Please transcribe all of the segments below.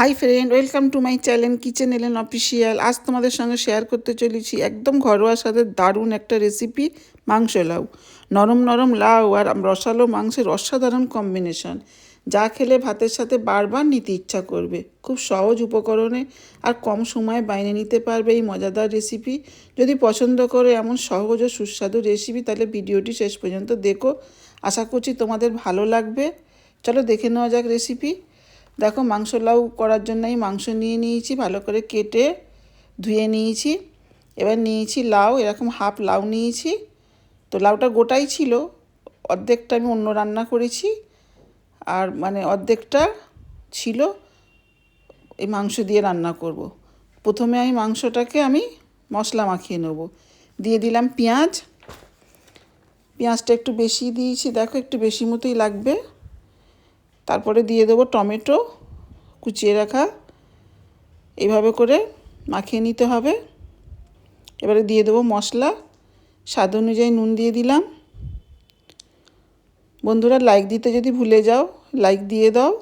Hi friend, welcome to my channel kitchen এলেন official. আজ তোমাদের সঙ্গে শেয়ার করতে চলেছি একদম ঘরোয়া স্বাদের দারুণ একটা রেসিপি, মাংস লাউ। নরম নরম লাউ আর রসালো মাংসের অসাধারণ কম্বিনেশন, যা খেলে ভাতের সাথে বারবার নিতে ইচ্ছা করবে। খুব সহজ উপকরণে আর কম সময়ে বানিয়ে নিতে পারবে এই মজাদার রেসিপি। যদি পছন্দ করো এমন সহজ ও সুস্বাদু রেসিপি, তাহলে ভিডিওটি শেষ পর্যন্ত দেখো। আশা করছি তোমাদের ভালো লাগবে। চলো দেখে নেওয়া যাক রেসিপি। দেখো, মাংস লাউ করার জন্য আমি মাংস নিয়ে নিয়েছি, ভালো করে কেটে ধুয়ে নিয়েছি। এবার নিয়েছি লাউ, এরকম হাফ লাউ নিয়েছি। তো লাউটা গোটাই ছিল, অর্ধেকটা আমি অন্য রান্না করেছি, আর অর্ধেকটা ছিল এই মাংস দিয়ে রান্না করব। প্রথমে আমি মাংসটাকে মশলা মাখিয়ে নেব। দিয়ে দিলাম পেঁয়াজ। পেঁয়াজটা একটু বেশি দিয়েছি, দেখো একটু বেশি মতোই লাগবে। তারপরে দিয়ে দেবো টমেটো কুচিয়ে রাখা, এইভাবে করে মাখিয়ে নিতে হবে। এবারে দিয়ে দেবো মশলা, স্বাদ অনুযায়ী নুন দিয়ে দিলাম। বন্ধুরা, লাইক দিতে যদি ভুলে যাও, লাইক দিয়ে দাও।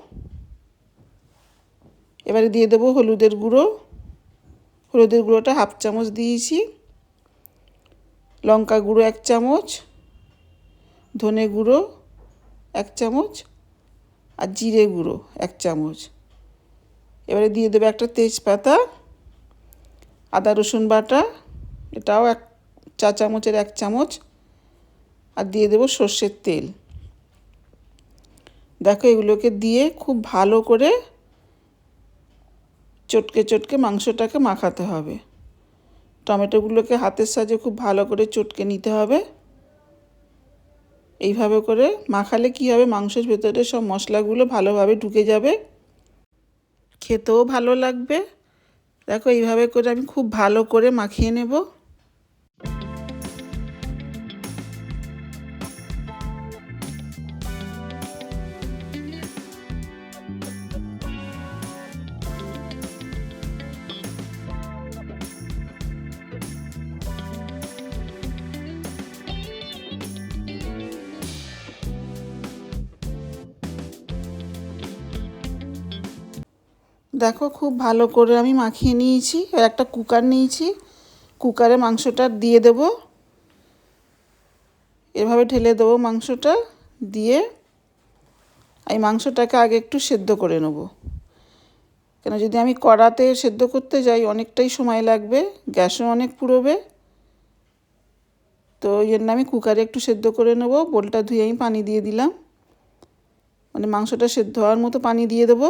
এবারে দিয়ে দেবো হলুদের গুঁড়ো। হলুদের গুঁড়োটা হাফ চামচ দিয়েছি। লঙ্কা গুঁড়ো 1 চামচ, ধনে গুঁড়ো 1 চামচ, আর জিরে গুঁড়ো 1 চামচ। এবারে দিয়ে দেবো একটা তেজপাতা, আদা রসুন বাটা, এটাও 1 চা চামচের 1 চামচ, আর দিয়ে দেবো সর্ষের তেল। দেখো, এগুলোকে দিয়ে খুব ভালো করে চটকে চটকে মাংসটাকে মাখাতে হবে। টমেটোগুলোকে হাতের সাহায্যে খুব ভালো করে চটকে নিতে হবে। এইভাবে করে মাখালে কি হবে, মাংসের ভেতরে সব মশলাগুলো ভালোভাবে ঢুকে যাবে, খেতেও ভালো লাগবে। দেখো, এইভাবে করে আমি খুব ভালো করে মাখিয়ে নেব। দেখো, খুব ভালো করে আমি মাখিয়ে নিয়েছি। আর একটা কুকার নিয়েছি, কুকারে মাংসটা দিয়ে দেব। এভাবে ঢেলে দেবো মাংসটা, দিয়ে এই মাংসটাকে আগে একটু সেদ্ধ করে নেব। কেন, যদি আমি কড়াতে সেদ্ধ করতে যাই অনেকটাই সময় লাগবে, গ্যাসও অনেক পুড়বে। তো ওই জন্য আমি কুকারে একটু সেদ্ধ করে নেব। বোলটা ধুয়ে আমি পানি দিয়ে দিলাম, মাংসটা সেদ্ধ হওয়ার মতো পানি দিয়ে দেবো।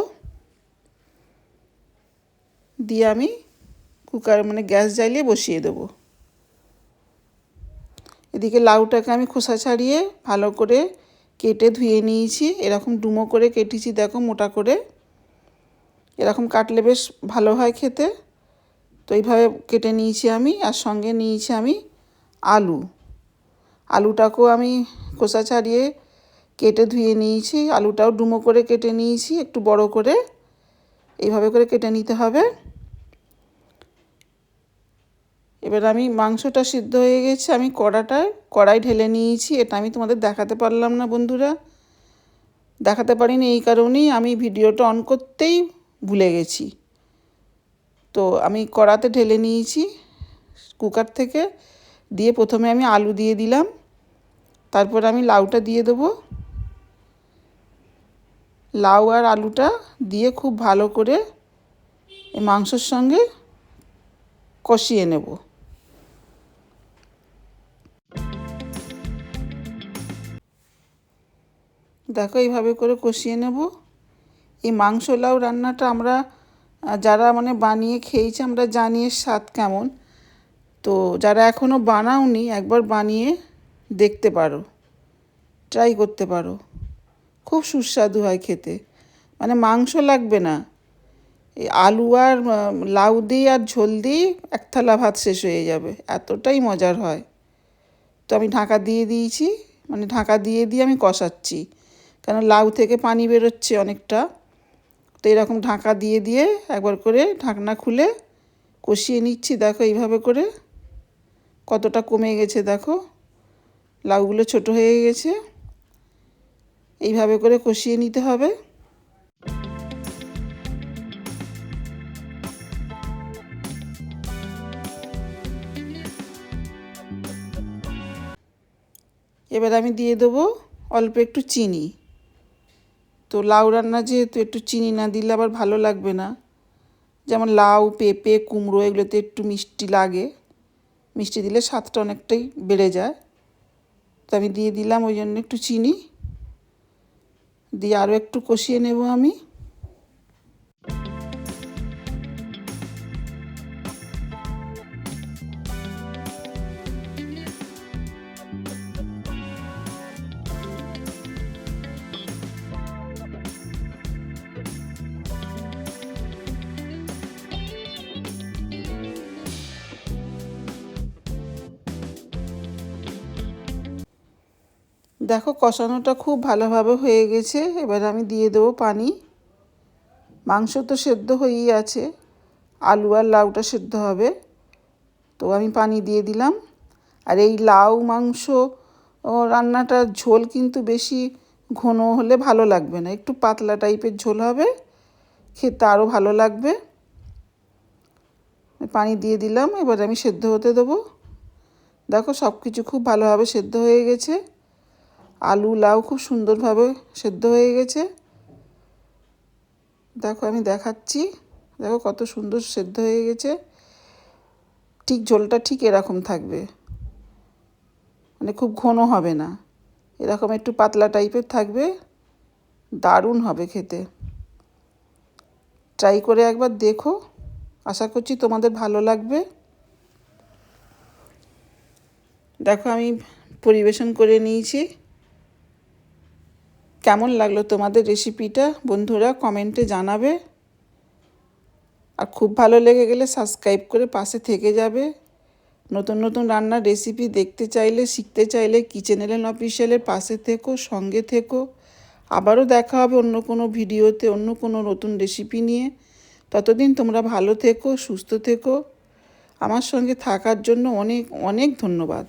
দিয়ে আমি কুকার গ্যাস জ্বালিয়ে বসিয়ে দেবো। এদিকে লাউটাকে আমি খোসা ছাড়িয়ে ভালো করে কেটে ধুয়ে নিয়েছি। এরকম ডুমো করে কেটেছি, দেখো মোটা করে। এরকম কাটলে বেশ ভালো হয় খেতে। তো এইভাবে কেটে নিয়েছি আমি। আর সঙ্গে নিয়েছি আমি আলুটাকেও আমি খোসা ছাড়িয়ে কেটে ধুয়ে নিয়েছি। আলুটাও ডুমো করে কেটে নিয়েছি, একটু বড় করে। এইভাবে করে কেটে নিতে হবে। এবার আমি মাংসটা সিদ্ধ হয়ে গেছে, আমি কড়াই ঢেলে নিয়েছি। এটা আমি তোমাদের দেখাতে পারলাম না বন্ধুরা, দেখাতে পারিনি এই কারণেই আমি ভিডিওটা অন করতেই ভুলে গেছি। তো আমি কড়াতে ঢেলে নিয়েছি কুকার থেকে। দিয়ে প্রথমে আমি আলু দিয়ে দিলাম, তারপর আমি লাউটা দিয়ে দেবো। লাউ আর আলুটা দিয়ে খুব ভালো করে এই মাংসের সঙ্গে কষিয়ে নেব। দেখো, এইভাবে করে কষিয়ে নেব। এই মাংস লাউ রান্নাটা আমরা যারা বানিয়ে খেয়েছি, আমরা জানি এর স্বাদ কেমন। তো যারা এখনও বানাওনি, একবার বানিয়ে দেখতে পারো, ট্রাই করতে পারো। খুব সুস্বাদু হয় খেতে, মাংস লাগবে না, এই আলু আর লাউ দিয়ে আর ঝোল দিয়ে 1 থালা ভাত শেষ হয়ে যাবে, এতটাই মজার হয়। তো আমি ঢাকা দিয়ে দিয়েছি, ঢাকা দিয়ে দিয়ে আমি কষাচ্ছি, কারণ লাউ থেকে পানি বেরোচ্ছে অনেকটা। তো এরকম ঢাকা দিয়ে দিয়ে একবার করে ঢাকনা খুলে কষিয়ে নিচ্ছি। দেখো, এইভাবে করে কতটা কমে গেছে, দেখো লাউগুলো ছোট হয়ে গেছে। এইভাবে করে কষিয়ে নিতে হবে। এবার আমি দিয়ে দেবো অল্প একটু চিনি। তো লাউ রান্না যেহেতু একটু চিনি না দিলে আবার ভালো লাগবে না। যেমন লাউ, পেঁপে, কুমড়ো এগুলোতে একটু মিষ্টি লাগে, মিষ্টি দিলে স্বাদটা অনেকটাই বেড়ে যায়। তো আমি দিয়ে দিলাম ওই জন্য একটু চিনি, দিয়ে আরও একটু কষিয়ে নেব আমি। দেখো কষানোটা খুব ভালোভাবে হয়ে গেছে। এবার আমি দিয়ে দেবো পানি। মাংস তো সেদ্ধ হয়েই আছে, আলু আর লাউটা সেদ্ধ হবে। তো আমি পানি দিয়ে দিলাম। আর এই লাউ মাংস রান্নাটার ঝোল কিন্তু বেশি ঘন হলে ভালো লাগবে না, একটু পাতলা টাইপের ঝোল হবে, খেতে আরও ভালো লাগবে। পানি দিয়ে দিলাম, এবার আমি সেদ্ধ হতে দেবো। দেখো সব কিছু খুব ভালোভাবে সেদ্ধ হয়ে গেছে, আলু লাউ খুব সুন্দরভাবে সেদ্ধ হয়ে গেছে। দেখো আমি দেখাচ্ছি, দেখো কত সুন্দর সেদ্ধ হয়ে গেছে। ঠিক ঝোলটা ঠিক এরকম থাকবে, মানে খুব ঘন হবে না, এরকম একটু পাতলা টাইপের থাকবে, দারুণ হবে খেতে। ট্রাই করে একবার দেখো, আশা করছি তোমাদের ভালো লাগবে। দেখো আমি পরিবেশন করে নিয়েছি। কেমন লাগলো তোমাদের রেসিপিটা বন্ধুরা কমেন্টে জানাবে। আর খুব ভালো লেগে গেলে সাবস্ক্রাইব করে পাশে থেকে যাবে। নতুন নতুন রান্নার রেসিপি দেখতে চাইলে, শিখতে চাইলে কিচেন এলেন অফিসিয়ালের পাশে থেকো, সঙ্গে থেকো। আবারও দেখা হবে অন্য কোনো ভিডিওতে, অন্য কোনো নতুন রেসিপি নিয়ে। ততদিন তোমরা ভালো থেকো, সুস্থ থেকো। আমার সঙ্গে থাকার জন্য অনেক অনেক ধন্যবাদ।